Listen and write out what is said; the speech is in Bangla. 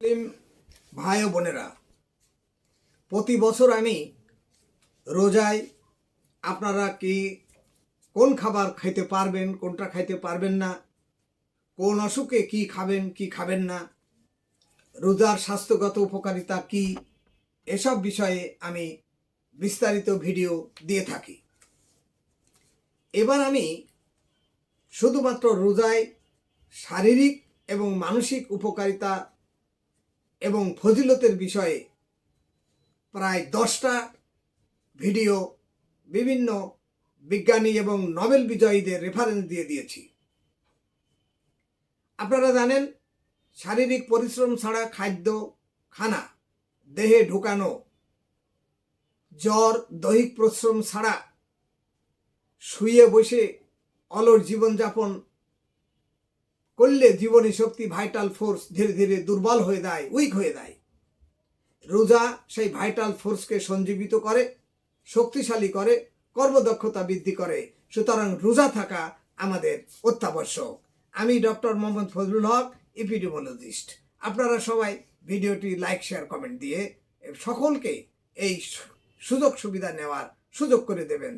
মুসলিম ভাই ও বোনেরা, প্রতি বছর আমি রোজায় আপনারা কোন খাবার খাইতে পারবেন, কোনটা খাইতে পারবেন না, কোন অসুখে কি খাবেন কি খাবেন না, রোজার স্বাস্থ্যগত উপকারিতা কি, এসব বিষয়ে আমি বিস্তারিত ভিডিও দিয়ে থাকি। এবার আমি শুধুমাত্র রোজায় শারীরিক এবং মানসিক উপকারিতা এবং ফজিলতের বিষয়ে প্রায় 10টা ভিডিও বিভিন্ন বিজ্ঞানী এবং নোবেল বিজয়ীদের রেফারেন্স দিয়ে দিয়েছি। আপনারা জানেন, শারীরিক পরিশ্রম ছাড়া খানা দেহে ঢুকানো, জ্বর দৈহিক পরিশ্রম ছাড়া শুয়ে বসে অলস জীবনযাপন করলে জীবনী শক্তি, ভাইটাল ফোর্স ধীরে ধীরে দুর্বল হয়ে যায়, উইক হয়ে যায়। রোজা সেই ভাইটাল ফোর্সকে সঞ্জীবিত করে, শক্তিশালী করে, কর্মদক্ষতা বৃদ্ধি করে। সুতরাং রোজা থাকা আমাদের অত্যাবশ্যক। আমি ডক্টর মোহাম্মদ ফজলুল হক, এপিডেমিওলজিস্ট। আপনারা সবাই ভিডিওটি লাইক, শেয়ার, কমেন্ট দিয়ে সকলকে এই সুযোগ সুবিধা নেওয়ার সুযোগ করে দেবেন।